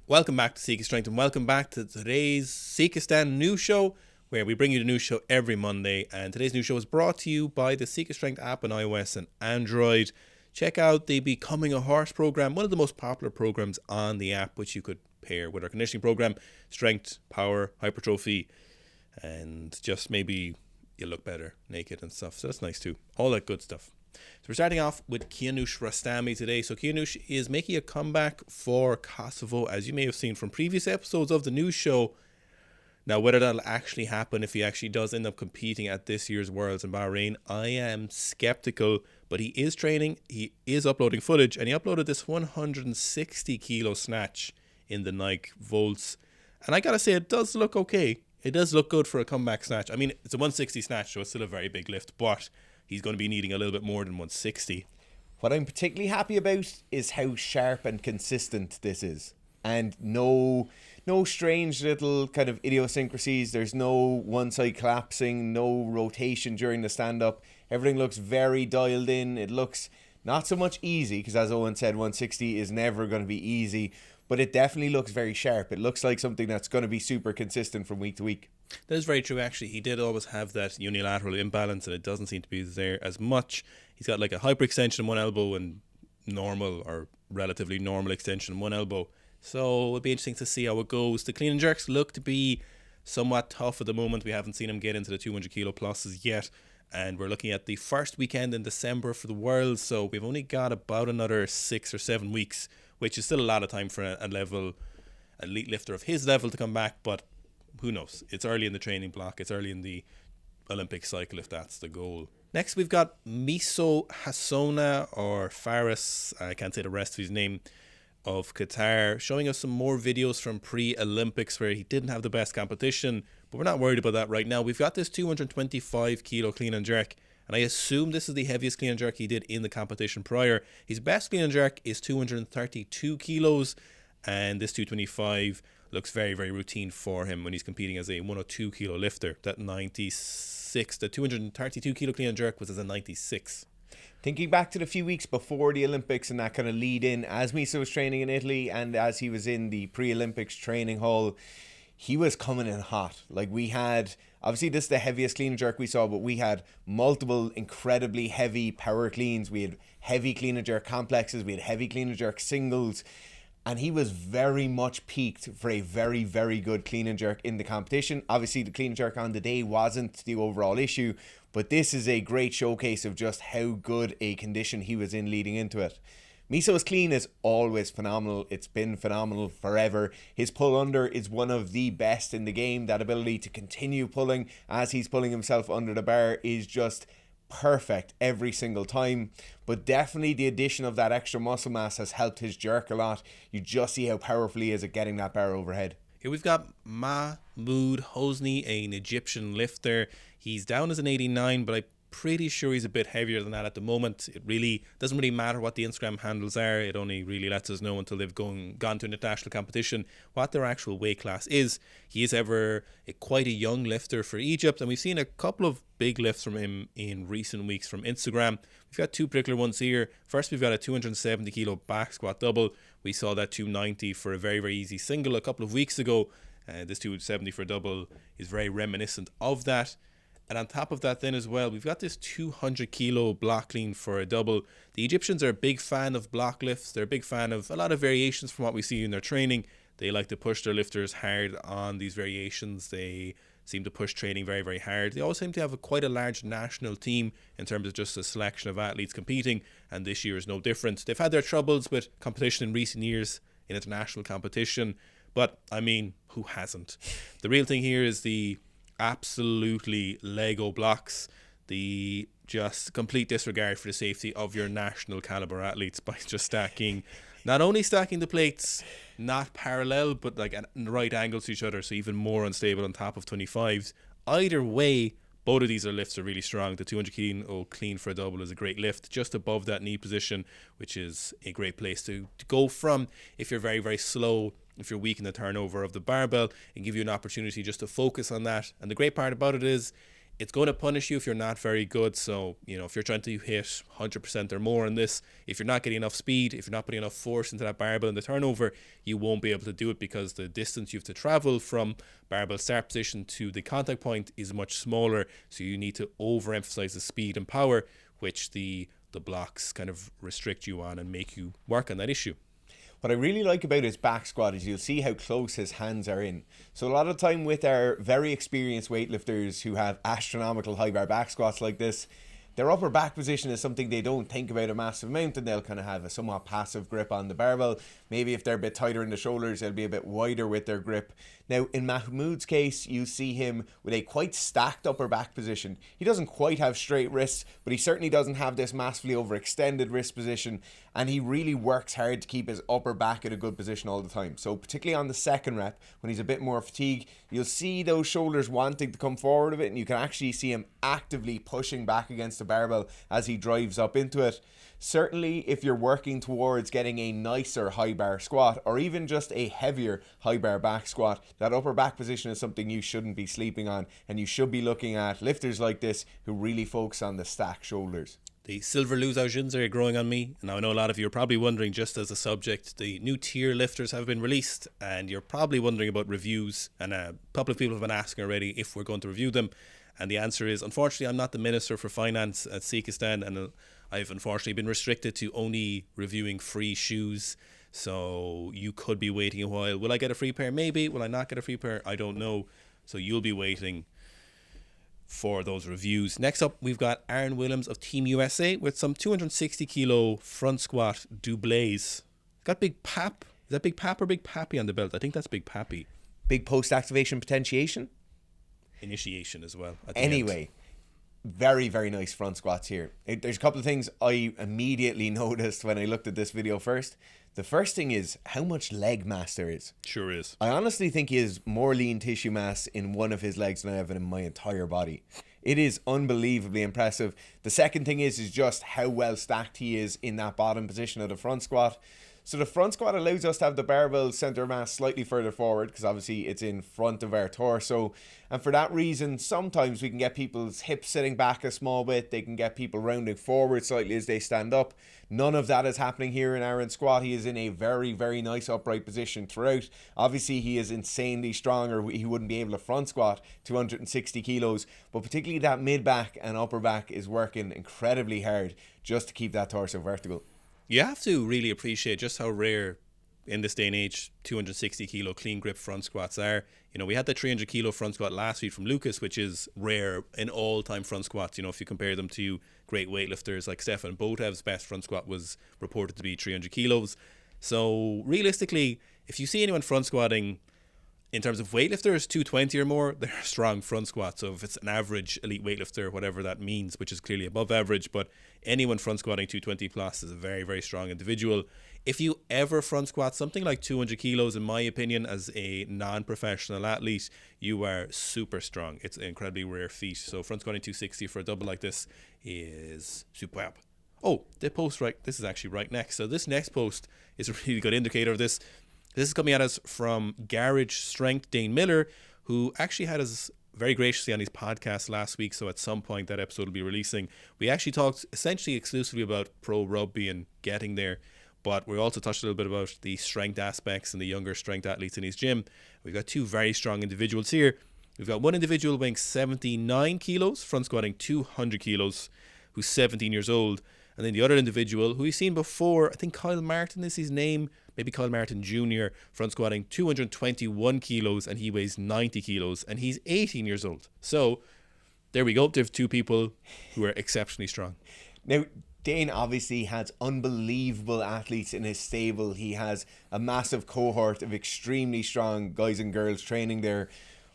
Welcome back to Sika Strength and welcome back to today's Sika Stand news show, where we bring you the news show every Monday. And today's news show is brought to you by the Sika Strength app on iOS and Android. Check out the Becoming a Horse program, one of the most popular programs on the app, which you could pair with our conditioning program, strength, power, hypertrophy, and just maybe you look better naked and stuff. So that's nice too. All that good stuff. So we're starting off with Kianush Rostami today. So Kianush is making a comeback for Kosovo, as you may have seen from previous episodes of the news show. Now, whether that'll actually happen, if he actually does end up competing at this year's Worlds in Bahrain, I am skeptical. But he is training, he is uploading footage, and he uploaded this 160kg snatch in the Nike Volts. And I gotta say, it does look okay. It does look good for a comeback snatch. I mean, it's a 160 snatch, so it's still a very big lift, but he's going to be needing a little bit more than 160. What I'm particularly happy about is how sharp and consistent this is. And no strange little kind of idiosyncrasies. There's no one side collapsing, no rotation during the stand-up. Everything looks very dialed in. It looks not so much easy, because as Owen said, 160 is never going to be easy. But it definitely looks very sharp. It looks like something that's going to be super consistent from week to week. That is very true, actually. He did always have that unilateral imbalance, and it doesn't seem to be there as much. He's got like a hyperextension in one elbow and normal or relatively normal extension in one elbow. So it'll be interesting to see how it goes. The clean and jerks look to be somewhat tough at the moment. We haven't seen him get into the 200 kilo pluses yet. And we're looking at the first weekend in December for the World. So we've only got about another 6 or 7 weeks, which is still a lot of time for a elite lifter of his level to come back. But who knows? It's early in the training block. It's early in the Olympic cycle, if that's the goal. Next, we've got Miso Hassona, or Faris, I can't say the rest of his name, of Qatar, showing us some more videos from pre-Olympics where he didn't have the best competition, but we're not worried about that right now. We've got this 225 kilo clean and jerk, and I assume this is the heaviest clean and jerk he did in the competition prior. His best clean and jerk is 232 kilos, and this 225 looks very, very routine for him when he's competing as a 102 kilo lifter. That 232 kilo clean and jerk was as a 96. Thinking back to the few weeks before the Olympics and that kind of lead in, as Miso was training in Italy and as he was in the pre-Olympics training hall, he was coming in hot. Like, we had, obviously this is the heaviest clean and jerk we saw, but we had multiple incredibly heavy power cleans. We had heavy clean and jerk complexes. We had heavy clean and jerk singles. And he was very much peaked for a very, very good clean and jerk in the competition. Obviously, the clean and jerk on the day wasn't the overall issue, but this is a great showcase of just how good a condition he was in leading into it. Miso's clean is always phenomenal. It's been phenomenal forever. His pull under is one of the best in the game. That ability to continue pulling as he's pulling himself under the bar is just perfect every single time. But definitely the addition of that extra muscle mass has helped his jerk a lot. You just see how powerful he is at getting that bar overhead. Here we've got Mahmoud Hosni, an Egyptian lifter. He's down as an 89, but I'm pretty sure he's a bit heavier than that at the moment. It really doesn't really matter what the Instagram handles are. It only really lets us know until they've gone to an international competition what their actual weight class is. He is quite a young lifter for Egypt, and we've seen a couple of big lifts from him in recent weeks from Instagram. We've got two particular ones here. First, we've got a 270 kilo back squat double. We saw that 290 for a very, very easy single a couple of weeks ago. This 270 for a double is very reminiscent of that. And on top of that then as well, we've got this 200 kilo block clean for a double. The Egyptians are a big fan of block lifts. They're a big fan of a lot of variations from what we see in their training. They like to push their lifters hard on these variations. They seem to push training very, very hard. They also seem to have quite a large national team in terms of just a selection of athletes competing, and this year is no different. They've had their troubles with competition in recent years in international competition, but I mean, who hasn't? The real thing here is the absolutely Lego blocks, the just complete disregard for the safety of your national caliber athletes by just not only stacking the plates not parallel but like at right angles to each other, so even more unstable on top of 25s. Either way, both of these lifts are really strong. The 200 kilo clean for a double is a great lift just above that knee position, which is a great place to go from if you're very, very slow, if you're weak in the turnover of the barbell, and give you an opportunity just to focus on that. And the great part about it is It's going to punish you if you're not very good. So, if you're trying to hit 100% or more in this, if you're not getting enough speed, if you're not putting enough force into that barbell and the turnover, you won't be able to do it, because the distance you have to travel from barbell start position to the contact point is much smaller. So you need to overemphasize the speed and power, which the blocks kind of restrict you on and make you work on that issue. What I really like about his back squat is you'll see how close his hands are in. So a lot of the time with our very experienced weightlifters who have astronomical high bar back squats like this, their upper back position is something they don't think about a massive amount, and they'll kind of have a somewhat passive grip on the barbell. Maybe if they're a bit tighter in the shoulders, they'll be a bit wider with their grip. Now, in Mahmoud's case, you see him with a quite stacked upper back position. He doesn't quite have straight wrists, but he certainly doesn't have this massively overextended wrist position, and he really works hard to keep his upper back in a good position all the time. So particularly on the second rep, when he's a bit more fatigued, you'll see those shoulders wanting to come forward a bit, and you can actually see him actively pushing back against the barbell as he drives up into it. Certainly, if you're working towards getting a nicer high bar squat, or even just a heavier high bar back squat, that upper back position is something you shouldn't be sleeping on, and you should be looking at lifters like this who really focus on the stacked shoulders. The silver Luzau shins are growing on me. Now, I know a lot of you are probably wondering, just as a subject, the new tier lifters have been released, and you're probably wondering about reviews, and a couple of people have been asking already if we're going to review them. And the answer is, unfortunately, I'm not the Minister for Finance at Sika, and I've unfortunately been restricted to only reviewing free shoes. So you could be waiting a while. Will I get a free pair? Maybe. Will I not get a free pair? I don't know. So you'll be waiting for those reviews. Next up, we've got AWilliams of Team USA with some 260 kilo front squat doublés. Got Big Pap. Is that Big Pap or Big Pappy on the belt? I think that's Big Pappy. Big post-activation potentiation? Initiation as well. Anyway, very, very nice front squats here. There's a couple of things I immediately noticed when I looked at this video first. The first thing is how much leg mass there is. Sure is. I honestly think he has more lean tissue mass in one of his legs than I have in my entire body. It is unbelievably impressive. The second thing is just how well stacked he is in that bottom position of the front squat. So the front squat allows us to have the barbell center mass slightly further forward, because obviously it's in front of our torso. And for that reason, sometimes we can get people's hips sitting back a small bit. They can get people rounding forward slightly as they stand up. None of that is happening here in Aaron's squat. He is in a very, very nice upright position throughout. Obviously, he is insanely strong, or he wouldn't be able to front squat 260 kilos. But particularly that mid back and upper back is working incredibly hard just to keep that torso vertical. You have to really appreciate just how rare in this day and age 260 kilo clean grip front squats are. We had the 300 kilo front squat last week from Lucas, which is rare in all time front squats. If you compare them to great weightlifters like Stefan Botev's best front squat was reported to be 300 kilos. So realistically, if you see anyone front squatting in terms of weightlifters, 220 or more, they're a strong front squat. So if it's an average elite weightlifter, whatever that means, which is clearly above average, but anyone front squatting 220 plus is a very, very strong individual. If you ever front squat something like 200 kilos, in my opinion, as a non-professional athlete, you are super strong. It's an incredibly rare feat. So front squatting 260 for a double like this is superb. Oh, the post this is actually right next. So this next post is a really good indicator of this. This is coming at us from Garage Strength Dane Miller, who actually had us very graciously on his podcast last week. So at some point that episode will be releasing. We actually talked essentially exclusively about pro rugby and getting there, but we also touched a little bit about the strength aspects and the younger strength athletes in his gym. We've got two very strong individuals here. We've got one individual weighing 79 kilos, front squatting 200 kilos, who's 17 years old. And then the other individual who we've seen before, I think Kyle Martin is his name, maybe Kyle Martin Jr., front squatting 221 kilos, and he weighs 90 kilos, and he's 18 years old. So there we go. There's two people who are exceptionally strong. Now, Dane obviously has unbelievable athletes in his stable. He has a massive cohort of extremely strong guys and girls training there.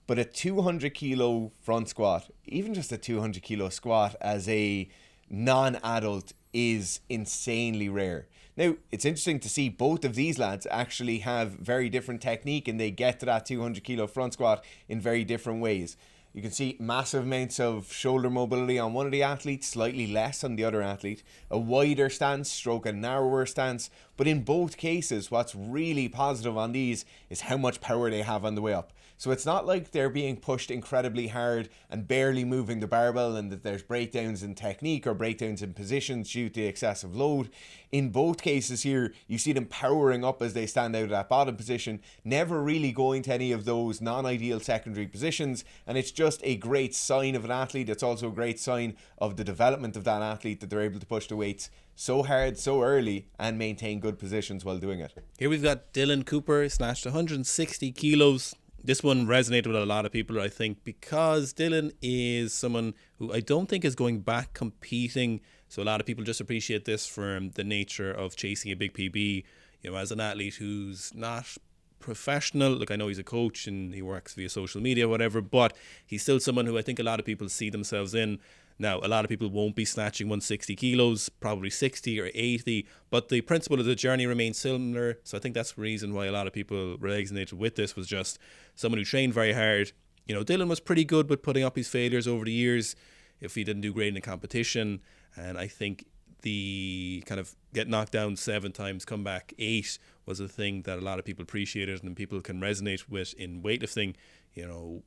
But a 200 kilo front squat, even just a 200 kilo squat as a non-adult, is insanely rare. Now, it's interesting to see both of these lads actually have very different technique, and they get to that 200 kilo front squat in very different ways. You can see massive amounts of shoulder mobility on one of the athletes, slightly less on the other athlete, a wider stance, stroke a narrower stance. But in both cases, what's really positive on these is how much power they have on the way up. So it's not like they're being pushed incredibly hard and barely moving the barbell and that there's breakdowns in technique or breakdowns in positions due to excessive load. In both cases here, you see them powering up as they stand out of that bottom position, never really going to any of those non-ideal secondary positions. And it's just a great sign of an athlete. It's also a great sign of the development of that athlete that they're able to push the weights so hard, so early, and maintain good positions while doing it. Here we've got Dylan Cooper, snatched 160 kilos. This one resonated with a lot of people, I think, because Dylan is someone who I don't think is going back competing. So a lot of people just appreciate this from the nature of chasing a big PB. You know, as an athlete who's not professional, like I know he's a coach and he works via social media, whatever, but he's still someone who I think a lot of people see themselves in. Now, a lot of people won't be snatching 160 kilos, probably 60 or 80, but the principle of the journey remains similar. So I think that's the reason why a lot of people resonated with this, was just someone who trained very hard. You know, Dylan was pretty good with putting up his failures over the years if he didn't do great in the competition. And I think the kind of get knocked down 7 times, come back 8 was a thing that a lot of people appreciated and people can resonate with in weightlifting. You know,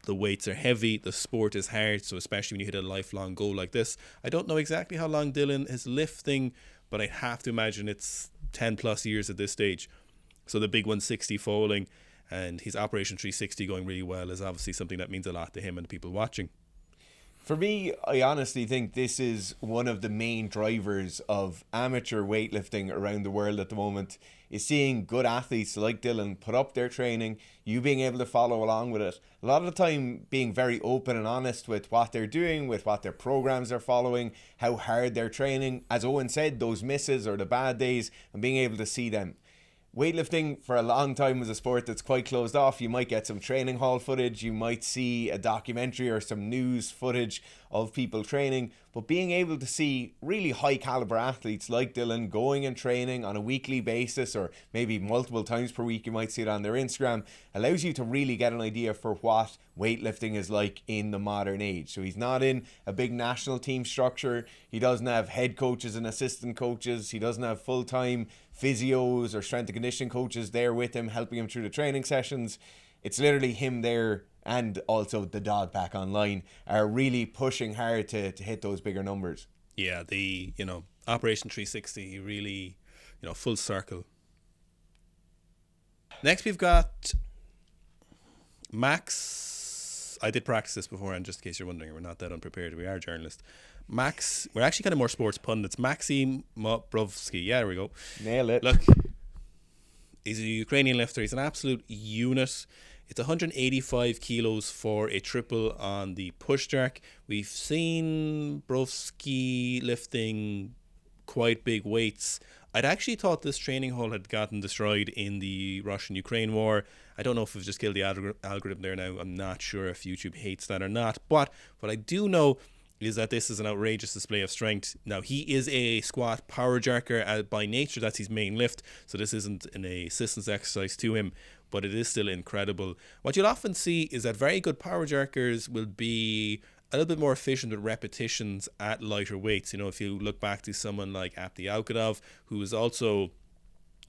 the weights are heavy, the sport is hard, so especially when you hit a lifelong goal like this. I don't know exactly how long Dylan is lifting, but I have to imagine it's 10 plus years at this stage. So the big 160 falling and his Operation 360 going really well is obviously something that means a lot to him and the people watching. For me, I honestly think this is one of the main drivers of amateur weightlifting around the world at the moment, is seeing good athletes like Dylan put up their training, you being able to follow along with it. A lot of the time being very open and honest with what they're doing, with what their programs are following, how hard they're training. As Owen said, those misses or the bad days, and being able to see them. Weightlifting for a long time was a sport that's quite closed off. You might get some training hall footage, you might see a documentary or some news footage of people training, but being able to see really high caliber athletes like Dylan going and training on a weekly basis, or maybe multiple times per week, you might see it on their Instagram, allows you to really get an idea for what weightlifting is like in the modern age. So he's not in a big national team structure, he doesn't have head coaches and assistant coaches, he doesn't have full-time physios or strength and conditioning coaches there with him helping him through the training sessions. It's literally him there, and also the dog pack online are really pushing hard to hit those bigger numbers. Yeah, the, you know, Operation 360 really, you know, full circle. Next we've got Max. I did practice this before, and just in case you're wondering, we're not that unprepared, we are journalists. Max, we're actually kind of more sports pundits. Maxim Brovsky, yeah, there we go. Nail it. Look, he's a Ukrainian lifter. He's an absolute unit. It's 185 kilos for a triple on the push jack. We've seen Brovsky lifting quite big weights. I'd actually thought this training hall had gotten destroyed in the Russian-Ukraine war. I don't know if we've just killed the algorithm there now. I'm not sure if YouTube hates that or not. But what I do know is that this is an outrageous display of strength. Now, he is a squat power jerker by nature. That's his main lift. So this isn't an assistance exercise to him, but it is still incredible. What you'll often see is that very good power jerkers will be a little bit more efficient with repetitions at lighter weights. You know, if you look back to someone like AWilliams, who is also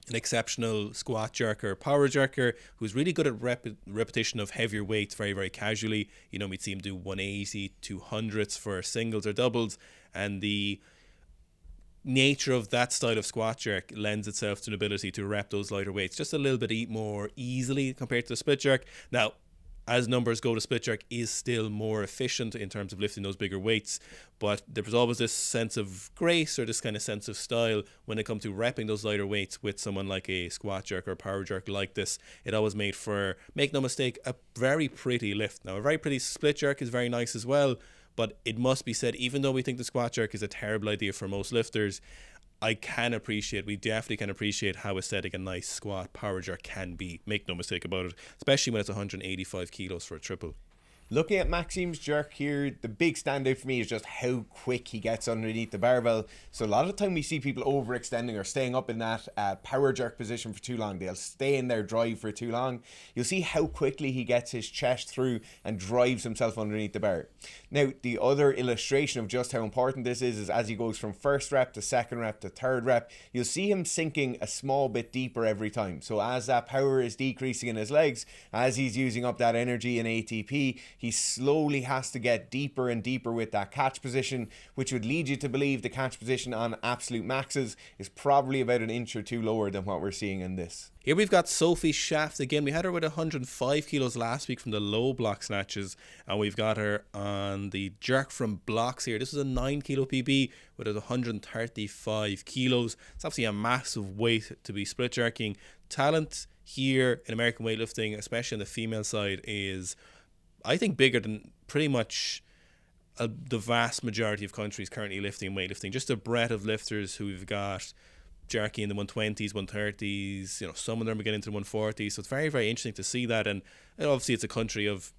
an exceptional squat jerker, power jerker, who's really good at repetition of heavier weights very, very casually. You know, we'd see him do 180, 200s for singles or doubles, and the nature of that style of squat jerk lends itself to an ability to rep those lighter weights just a little bit more easily compared to the split jerk. Now, as numbers go, the split jerk is still more efficient in terms of lifting those bigger weights, but there's always this sense of grace or this kind of sense of style when it comes to repping those lighter weights with someone like a squat jerk or a power jerk like this. It always made for, make no mistake, a very pretty lift. Now, a very pretty split jerk is very nice as well, but it must be said, even though we think the squat jerk is a terrible idea for most lifters, we definitely can appreciate how aesthetic a nice squat power jerk can be. Make no mistake about it, especially when it's 185 kilos for a triple. Looking at Maxim's jerk here, the big standout for me is just how quick he gets underneath the barbell. So a lot of the time we see people overextending or staying up in that power jerk position for too long. They'll stay in their drive for too long. You'll see how quickly he gets his chest through and drives himself underneath the bar. Now, the other illustration of just how important this is as he goes from first rep to second rep to third rep, you'll see him sinking a small bit deeper every time. So as that power is decreasing in his legs, as he's using up that energy in ATP, he slowly has to get deeper and deeper with that catch position, which would lead you to believe the catch position on absolute maxes is probably about an inch or two lower than what we're seeing in this. Here we've got Sophie Shaft again. We had her with 105 kilos last week from the low block snatches, and we've got her on the jerk from blocks here. This is a 9 kilo PB with 135 kilos. It's obviously a massive weight to be split jerking. Talent here in American weightlifting, especially on the female side, is, I think, bigger than pretty much the vast majority of countries currently lifting and weightlifting. Just a breadth of lifters who we've got jerky in the 120s, 130s, some of them are getting into the 140s. So it's very, very interesting to see that. And obviously it's a country of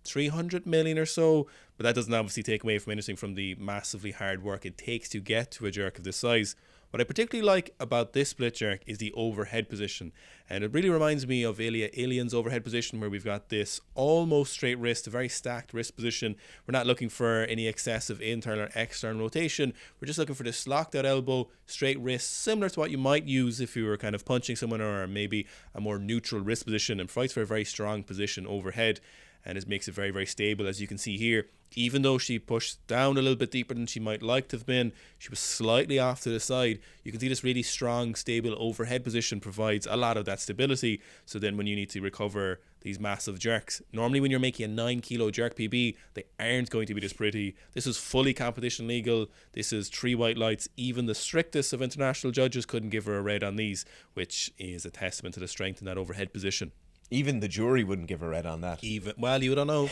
300 million or so, but that doesn't obviously take away from anything from the massively hard work it takes to get to a jerk of this size. What I particularly like about this split jerk is the overhead position, and it really reminds me of Ilya Ilyan's overhead position, where we've got this almost straight wrist, a very stacked wrist position. We're not looking for any excessive internal or external rotation. We're just looking for this locked out elbow, straight wrist, similar to what you might use if you were kind of punching someone, or maybe a more neutral wrist position, and fights for a very strong position overhead. And it makes it very, very stable, as you can see here. Even though she pushed down a little bit deeper than she might like to have been, she was slightly off to the side. You can see this really strong, stable overhead position provides a lot of that stability. So then when you need to recover these massive jerks, normally when you're making a 9 kilo jerk PB, they aren't going to be this pretty. This is fully competition legal. This is 3 white lights. Even the strictest of international judges couldn't give her a red on these, which is a testament to the strength in that overhead position. Even the jury wouldn't give a red on that. Well, you don't know.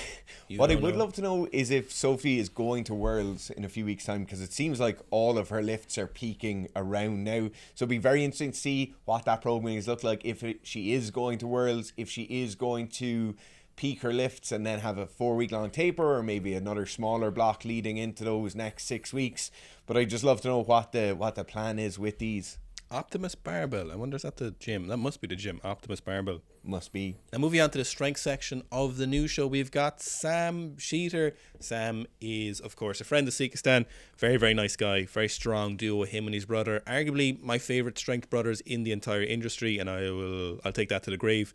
What I would love to know is if Sophie is going to Worlds in a few weeks' time, because it seems like all of her lifts are peaking around now. So it'll be very interesting to see what that programming is look like, if she is going to Worlds, if she is going to peak her lifts and then have a 4-week-long taper, or maybe another smaller block leading into those next 6 weeks. But I'd just love to know what the plan is with these. Optimus Barbell. I wonder, is that the gym? That must be the gym. Optimus Barbell. Must be. Now moving on to the strength section of the new show, we've got Sam Shethar. Sam is, of course, a friend of Sika. Very, very nice guy. Very strong duo, him and his brother. Arguably my favourite strength brothers in the entire industry, and I'll take that to the grave.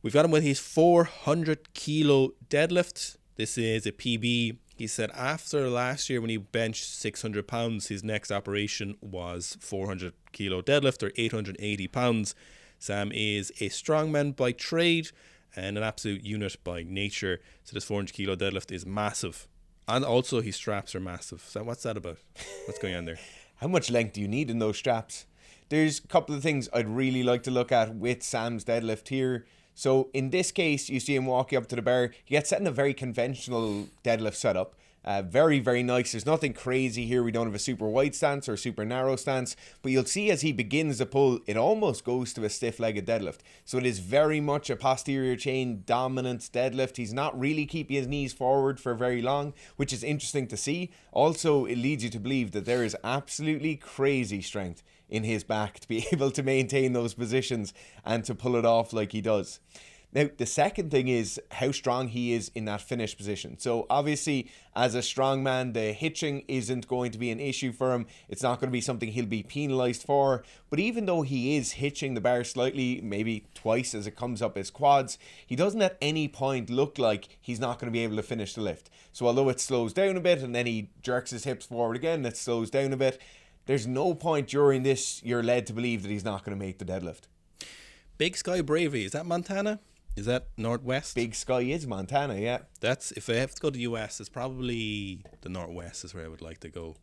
We've got him with his 400 kilo deadlift. This is a PB. He said after last year when he benched 600 pounds, his next operation was 400 kilo deadlift, or 880 pounds. Sam is a strongman by trade and an absolute unit by nature. So this 400 kilo deadlift is massive. And also his straps are massive. So what's that about? What's going on there? How much length do you need in those straps? There's a couple of things I'd really like to look at with Sam's deadlift here. So in this case, you see him walking up to the bar. He gets set in a very conventional deadlift setup. Very, very nice. There's nothing crazy here. We don't have a super wide stance or super narrow stance. But you'll see as he begins the pull, it almost goes to a stiff-legged deadlift. So it is very much a posterior chain dominant deadlift. He's not really keeping his knees forward for very long, which is interesting to see. Also, it leads you to believe that there is absolutely crazy strength in his back to be able to maintain those positions and to pull it off like he does. Now, the second thing is how strong he is in that finish position. So obviously, as a strong man, the hitching isn't going to be an issue for him. It's not going to be something he'll be penalised for. But even though he is hitching the bar slightly, maybe twice as it comes up his quads, he doesn't at any point look like he's not going to be able to finish the lift. So although it slows down a bit and then he jerks his hips forward again, it slows down a bit. There's no point during this you're led to believe that he's not going to make the deadlift. Big Sky Bravery, is that Montana? Is that Northwest? Big Sky is Montana, yeah. That's, if I have to go to the US, it's probably the Northwest is where I would like to go.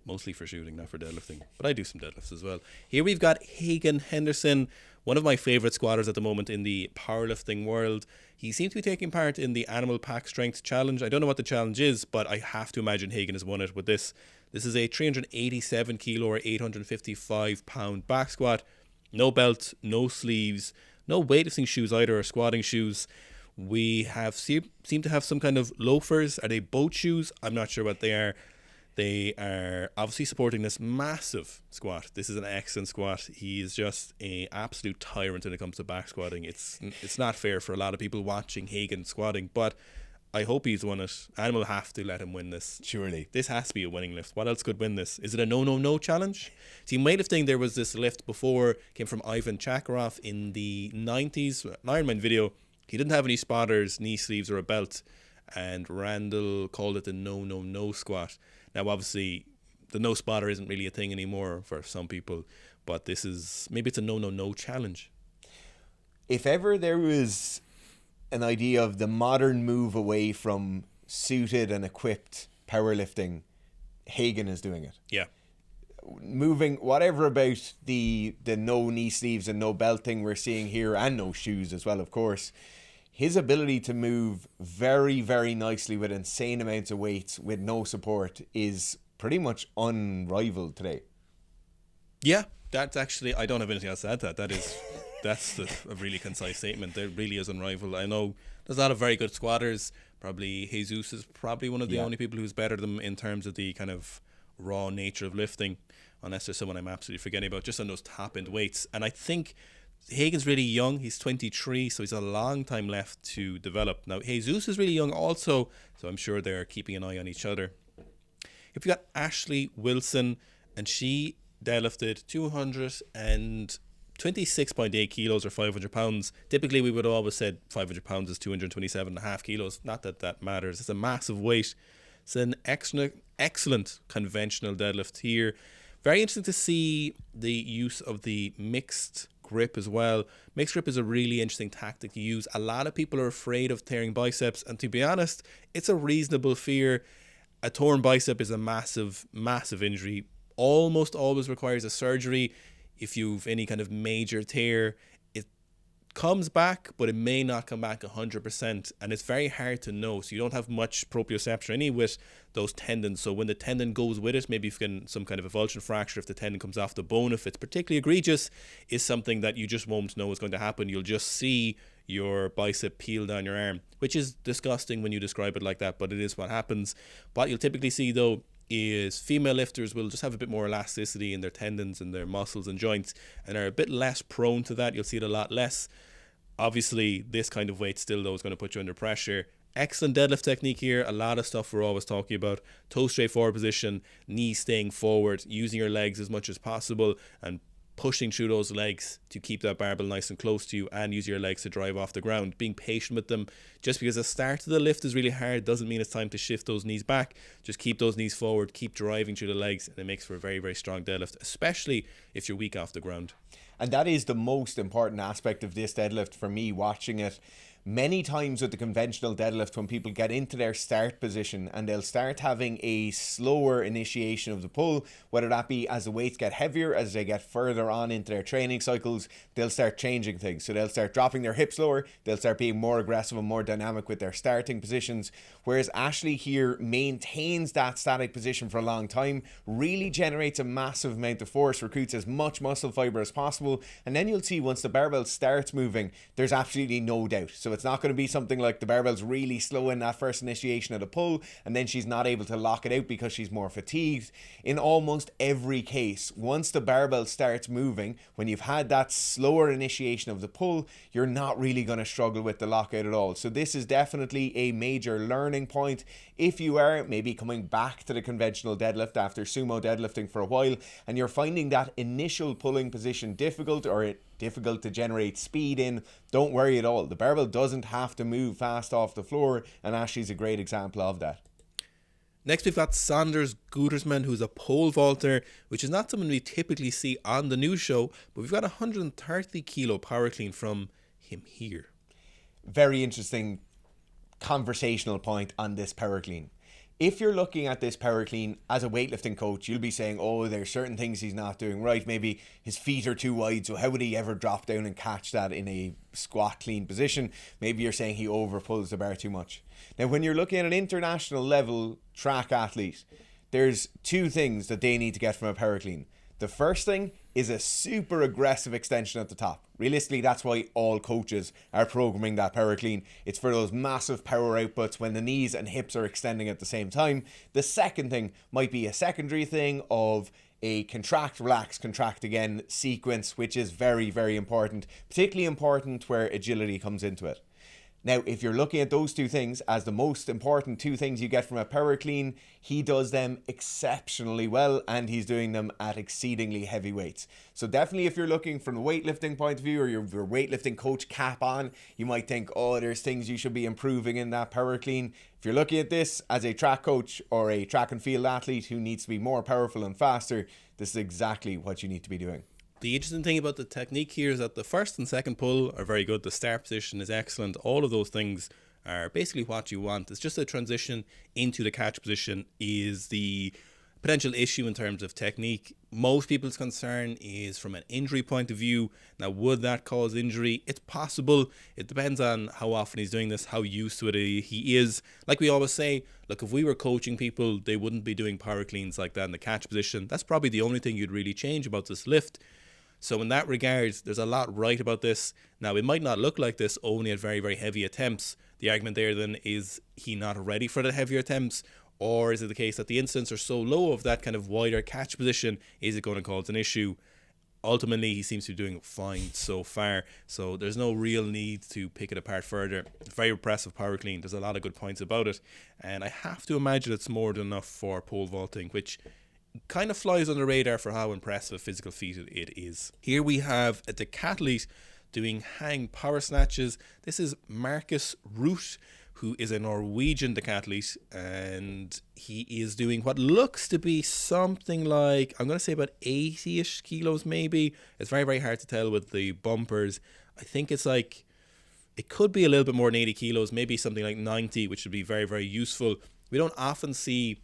Mostly for shooting, not for deadlifting. But I do some deadlifts as well. Here we've got Hagen Henderson, one of my favourite squatters at the moment in the powerlifting world. He seems to be taking part in the Animal Pack Strength Challenge. I don't know what the challenge is, but I have to imagine Hagen has won it with this. This is a 387 kilo or 855 pound back squat. No belt, no sleeves, no weightlifting shoes either, or squatting shoes. We have seem to have some kind of loafers. Are they boat shoes? I'm not sure what they are. They are obviously supporting this massive squat. This is an excellent squat. He is just an absolute tyrant when it comes to back squatting. It's not fair for a lot of people watching Hagen squatting, but I hope he's won it, and we'll have to let him win this. Surely. This has to be a winning lift. What else could win this? Is it a no challenge? See, in weightlifting, there was this lift before, came from Ivan Chakarov in the 90s, an Ironman video. He didn't have any spotters, knee sleeves, or a belt, and Randall called it the no squat. Now, obviously, the no spotter isn't really a thing anymore for some people, but this is, maybe it's a no challenge. If ever there was an idea of the modern move away from suited and equipped powerlifting, Hagen is doing it. Yeah. Moving whatever about the no knee sleeves and no belt thing we're seeing here, and no shoes as well, of course. His ability to move very, very nicely with insane amounts of weights with no support is pretty much unrivaled today. Yeah, that's actually, I don't have anything else to add to that. That's a really concise statement. There really is unrivaled. I know there's a lot of very good squatters. Probably Jesus is probably one of the only people who's better than them in terms of the kind of raw nature of lifting, unless there's someone I'm absolutely forgetting about, just on those top end weights. And I think Hagen's really young. He's 23, so he's a long time left to develop. Now, Jesus is really young also, so I'm sure they're keeping an eye on each other. If you got Ashley Wilson, and she deadlifted 226.8 kilos or 500 pounds. Typically, we would have always said 500 pounds is 227.5 kilos. Not that that matters. It's a massive weight. It's an excellent conventional deadlift here. Very interesting to see the use of the mixed grip as well. Mixed grip is a really interesting tactic to use. A lot of people are afraid of tearing biceps, and to be honest, it's a reasonable fear. A torn bicep is a massive injury. Almost always requires a surgery. If you've any kind of major tear, it comes back, but it may not come back 100%, and it's very hard to know. So you don't have much proprioception any with those tendons. So when the tendon goes with it, maybe if you can some kind of avulsion fracture, if the tendon comes off the bone, if it's particularly egregious, is something that you just won't know is going to happen. You'll just see your bicep peel down your arm, which is disgusting when you describe it like that, but it is what happens. What you'll typically see though is female lifters will just have a bit more elasticity in their tendons and their muscles and joints, and are a bit less prone to that. You'll see it a lot less. Obviously, this kind of weight still though is going to put you under pressure. Excellent deadlift technique here. A lot of stuff we're always talking about. Toe straight forward position, knees staying forward, using your legs as much as possible, and pushing through those legs to keep that barbell nice and close to you, and use your legs to drive off the ground. Being patient with them. Just because the start of the lift is really hard doesn't mean it's time to shift those knees back. Just keep those knees forward, keep driving through the legs, and it makes for a very, very strong deadlift, especially if you're weak off the ground. And that is the most important aspect of this deadlift for me watching it. Many times with the conventional deadlift, when people get into their start position and they'll start having a slower initiation of the pull, whether that be as the weights get heavier, as they get further on into their training cycles, they'll start changing things. So they'll start dropping their hips lower, they'll start being more aggressive and more dynamic with their starting positions. Whereas Ashley here maintains that static position for a long time, really generates a massive amount of force, recruits as much muscle fiber as possible, and then you'll see once the barbell starts moving, there's absolutely no doubt. So it's not going to be something like the barbell's really slow in that first initiation of the pull, and then she's not able to lock it out because she's more fatigued. In almost every case, once the barbell starts moving, when you've had that slower initiation of the pull, you're not really going to struggle with the lockout at all. So this is definitely a major learning point if you are maybe coming back to the conventional deadlift after sumo deadlifting for a while, and you're finding that initial pulling position difficult, or difficult to generate speed in. Don't worry at all. The barbell doesn't have to move fast off the floor, and Ashley's a great example of that. Next, we've got Saunders Gutersman, who's a pole vaulter, which is not someone we typically see on the news show, but we've got a 130 kilo power clean from him here. Very interesting conversational point on this power clean. If you're looking at this power clean as a weightlifting coach, you'll be saying, oh, there's certain things he's not doing right. Maybe his feet are too wide, so how would he ever drop down and catch that in a squat clean position? Maybe you're saying he overpulls the bar too much. Now, when you're looking at an international level track athlete, there's two things that they need to get from a power clean. The first thing is a super aggressive extension at the top. Realistically, that's why all coaches are programming that power clean. It's for those massive power outputs when the knees and hips are extending at the same time. The second thing might be a secondary thing of a contract, relax, contract again sequence, which is very, very important, particularly important where agility comes into it. Now, if you're looking at those two things as the most important two things you get from a power clean, he does them exceptionally well, and he's doing them at exceedingly heavy weights. So definitely if you're looking from a weightlifting point of view, or your weightlifting coach cap on, you might think, oh, there's things you should be improving in that power clean. If you're looking at this as a track coach or a track and field athlete who needs to be more powerful and faster, this is exactly what you need to be doing. The interesting thing about the technique here is that the first and second pull are very good. The start position is excellent. All of those things are basically what you want. It's just a transition into the catch position is the potential issue in terms of technique. Most people's concern is from an injury point of view. Now, would that cause injury? It's possible. It depends on how often he's doing this, how used to it he is. Like we always say, look, if we were coaching people, they wouldn't be doing power cleans like that in the catch position. That's probably the only thing you'd really change about this lift. So in that regard, there's a lot right about this. Now, it might not look like this only at very, very heavy attempts. The argument there then is he not ready for the heavier attempts? Or is it the case that the incidents are so low of that kind of wider catch position? Is it going to cause an issue? Ultimately, he seems to be doing fine so far. So there's no real need to pick it apart further. Very impressive power clean. There's a lot of good points about it. And I have to imagine it's more than enough for pole vaulting, which kind of flies on the radar for how impressive a physical feat it is. Here we have a decathlete doing hang power snatches. This is Marcus Rooth, who is a Norwegian decathlete, and he is doing what looks to be something like, I'm going to say about 80-ish kilos maybe. It's very, very hard to tell with the bumpers. I think it's like, it could be a little bit more than 80 kilos, maybe something like 90, which would be very, very useful. We don't often see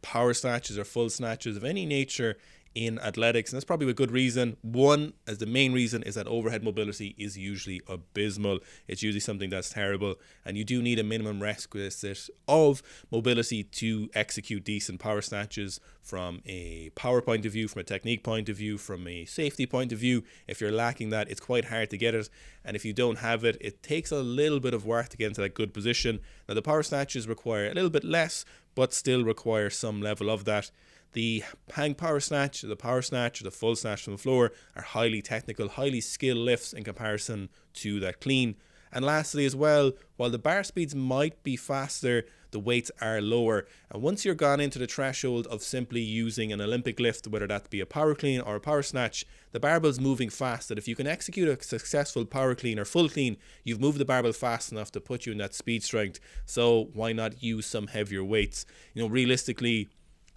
power snatches or full snatches of any nature in athletics, and that's probably with good reason. One, as the main reason, is that overhead mobility is usually abysmal. It's usually something that's terrible, and you do need a minimum requisite of mobility to execute decent power snatches from a power point of view, from a technique point of view, from a safety point of view. If you're lacking that, it's quite hard to get it, and if you don't have it, it takes a little bit of work to get into that good position. Now, the power snatches require a little bit less, but still require some level of that. The hang power snatch, the power snatch, or the full snatch from the floor are highly technical, highly skilled lifts in comparison to that clean. And lastly as well, while the bar speeds might be faster, the weights are lower. And once you're gone into the threshold of simply using an Olympic lift, whether that be a power clean or a power snatch, the barbell's moving fast. That if you can execute a successful power clean or full clean, you've moved the barbell fast enough to put you in that speed strength. So why not use some heavier weights? You know, realistically,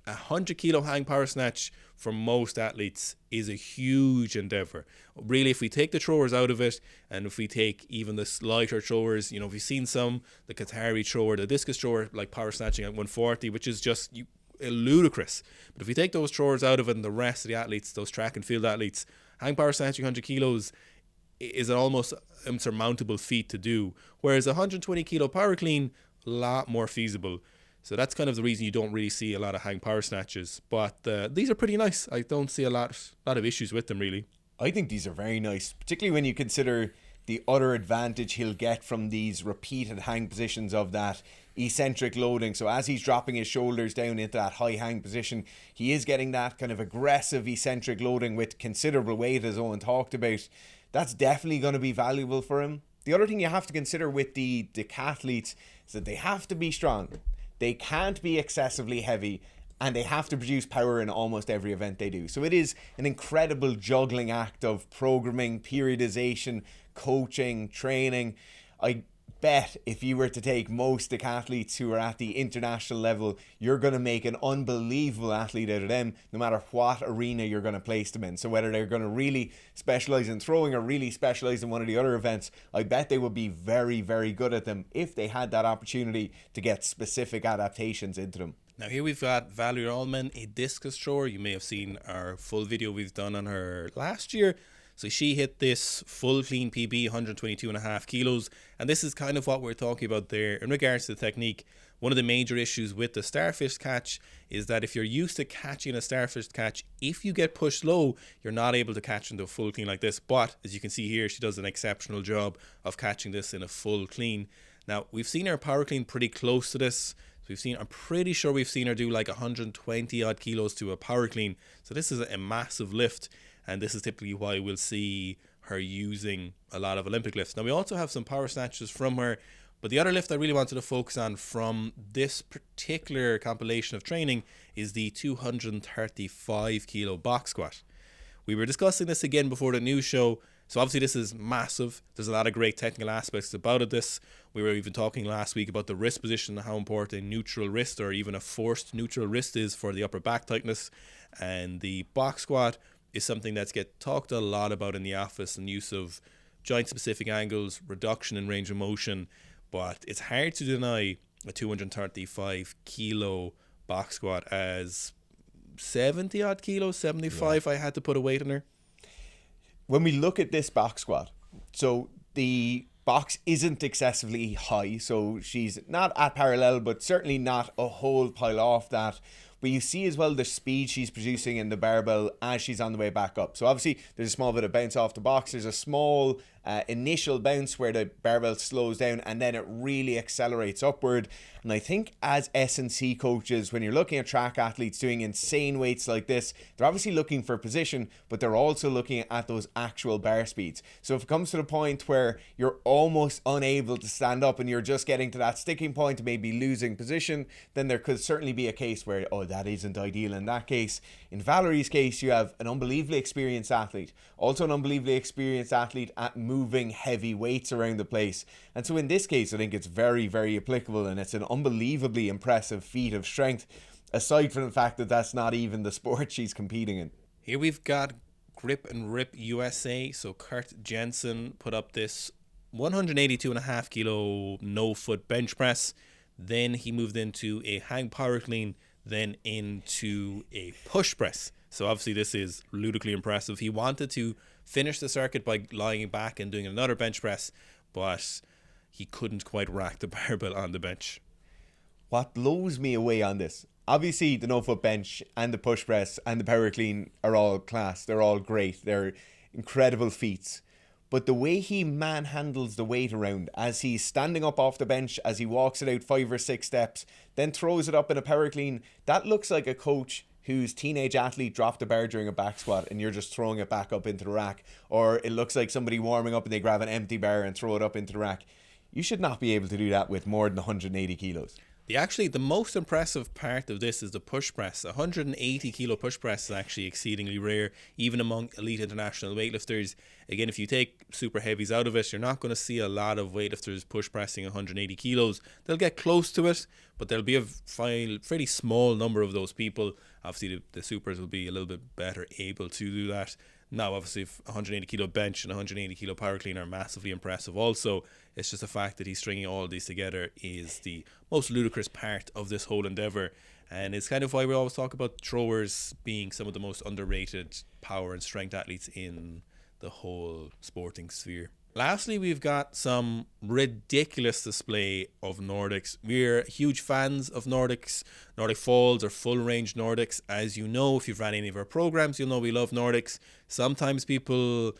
a 100 kilo hang power snatch for most athletes is a huge endeavor. Really, if we take the throwers out of it, and if we take even the lighter throwers, you know, we've seen some, the Qatari thrower, the discus thrower, like power snatching at 140, which is just ludicrous. But if we take those throwers out of it and the rest of the athletes, those track and field athletes, hang power snatching 100 kilos is an almost insurmountable feat to do. Whereas a 120 kilo power clean, a lot more feasible. So that's kind of the reason you don't really see a lot of hang power snatches. But these are pretty nice. I don't see a lot of issues with them, really. I think these are very nice, particularly when you consider the other advantage he'll get from these repeated hang positions of that eccentric loading. So as he's dropping his shoulders down into that high hang position, he is getting that kind of aggressive eccentric loading with considerable weight, as Owen talked about. That's definitely going to be valuable for him. The other thing you have to consider with the decathletes is that they have to be strong. They can't be excessively heavy, and they have to produce power in almost every event they do. So it is an incredible juggling act of programming, periodization, coaching, training. I bet if you were to take most decathletes who are at the international level, you're going to make an unbelievable athlete out of them, no matter what arena you're going to place them in. So whether they're going to really specialize in throwing or really specialize in one of the other events, I bet they would be very, very good at them if they had that opportunity to get specific adaptations into them. Now here we've got Valerie Altman, a discus thrower. You may have seen our full video we've done on her last year. So she hit this full clean PB, 122.5 kilos. And this is kind of what we're talking about there in regards to the technique. One of the major issues with the starfish catch is that if you're used to catching a starfish catch, if you get pushed low, you're not able to catch into a full clean like this. But as you can see here, she does an exceptional job of catching this in a full clean. Now, we've seen her power clean pretty close to this. I'm pretty sure we've seen her do like 120 odd kilos to a power clean. So this is a massive lift, and this is typically why we'll see her using a lot of Olympic lifts. Now, we also have some power snatches from her, but the other lift I really wanted to focus on from this particular compilation of training is the 235 kilo box squat. We were discussing this again before the news show. So obviously this is massive. There's a lot of great technical aspects about it. We were even talking last week about the wrist position and how important a neutral wrist or even a forced neutral wrist is for the upper back tightness. And the box squat is something that's get talked a lot about in the office, and use of joint specific angles, reduction in range of motion. But it's hard to deny a 235 kilo box squat as 70 odd kilos, 75. Yeah. I had to put a weight on her. When we look at this box squat, so the box isn't excessively high, so she's not at parallel, but certainly not a whole pile off that. But you see as well the speed she's producing in the barbell as she's on the way back up. So obviously there's a small bit of bounce off the box. There's a small initial bounce where the barbell slows down, and then it really accelerates upward. And I think as S&C coaches, when you're looking at track athletes doing insane weights like this, they're obviously looking for position, but they're also looking at those actual bar speeds. So if it comes to the point where you're almost unable to stand up and you're just getting to that sticking point and maybe losing position, then there could certainly be a case where, oh, that isn't ideal in that case. In Valerie's case, you have an unbelievably experienced athlete, also an unbelievably experienced athlete at moving heavy weights around the place. And so in this case, I think it's very, very applicable, and it's an unbelievably impressive feat of strength, aside from the fact that that's not even the sport she's competing in. Here we've got GripnRip USA. So Kurt Jensen put up this 182.5 kilo no foot bench press. Then he moved into a hang power clean, then into a push press. So obviously this is ludicrously impressive. He wanted to finish the circuit by lying back and doing another bench press, but he couldn't quite rack the barbell on the bench. What blows me away on this, obviously the no-foot bench and the push press and the power clean are all class. They're all great. They're incredible feats. But the way he manhandles the weight around as he's standing up off the bench, as he walks it out 5 or 6 steps, then throws it up in a power clean, that looks like a coach whose teenage athlete dropped a bar during a back squat and you're just throwing it back up into the rack. Or it looks like somebody warming up and they grab an empty bar and throw it up into the rack. You should not be able to do that with more than 180 kilos. The most impressive part of this is the push press. 180 kilo push press is actually exceedingly rare, even among elite international weightlifters. Again, if you take super heavies out of it, you're not going to see a lot of weightlifters push pressing 180 kilos. They'll get close to it, but there'll be a fairly small number of those people. Obviously, the supers will be a little bit better able to do that. Now, obviously, if 180 kilo bench and 180 kilo power clean are massively impressive also. It's just the fact that he's stringing all of these together is the most ludicrous part of this whole endeavor. And it's kind of why we always talk about throwers being some of the most underrated power and strength athletes in the whole sporting sphere. Lastly, we've got some ridiculous display of Nordics. We're huge fans of Nordics, Nordic Falls or full range Nordics. As you know, if you've ran any of our programs, you'll know we love Nordics. Sometimes people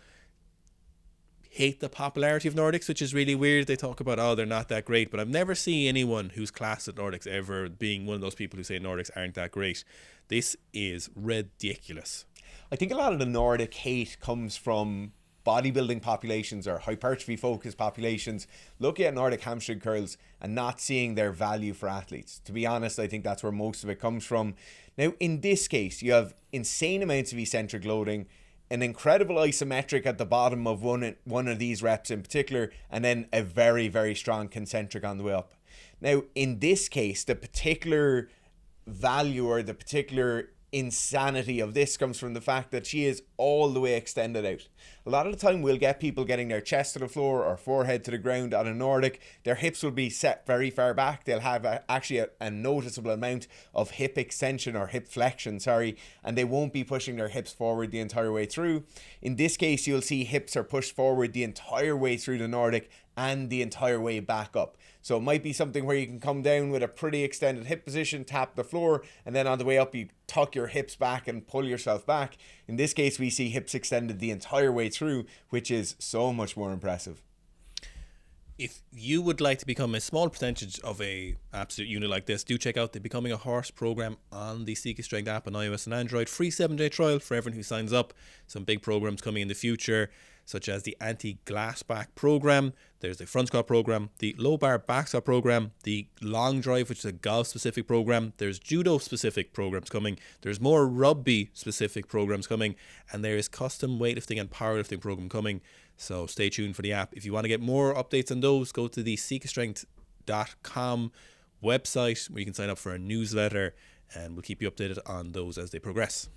hate the popularity of Nordics, which is really weird. They talk about, oh, they're not that great, but I've never seen anyone who's classed at Nordics ever being one of those people who say Nordics aren't that great. This is ridiculous. I think a lot of the Nordic hate comes from bodybuilding populations or hypertrophy focused populations looking at Nordic hamstring curls and not seeing their value for athletes. To be honest, I think that's where most of it comes from. Now, in this case, you have insane amounts of eccentric loading, an incredible isometric at the bottom of one of these reps in particular, and then a very, very strong concentric on the way up. Now, in this case, the particular value or the particular insanity of this comes from the fact that she is all the way extended out. A lot of the time we'll get people getting their chest to the floor or forehead to the ground on a Nordic. Their hips will be set very far back. They'll have actually a noticeable amount of hip extension or hip flexion, and they won't be pushing their hips forward the entire way through. In this case, you'll see hips are pushed forward the entire way through the Nordic and the entire way back up. So it might be something where you can come down with a pretty extended hip position, tap the floor, and then on the way up you tuck your hips back and pull yourself back. In this case, we see hips extended the entire way through, which is so much more impressive. If you would like to become a small percentage of a absolute unit like this, do check out the Becoming a Horse program on the Sika Strength app on iOS and Android. Free 7-day trial for everyone who signs up. Some big programs coming in the future, such as the anti-glass back program. There's the front squat program, the low bar back squat program, the long drive, which is a golf specific program. There's judo specific programs coming. There's more rugby specific programs coming, and there is custom weightlifting and powerlifting program coming. So stay tuned for the app. If you want to get more updates on those, go to the sikastrength.com website where you can sign up for a newsletter, and we'll keep you updated on those as they progress.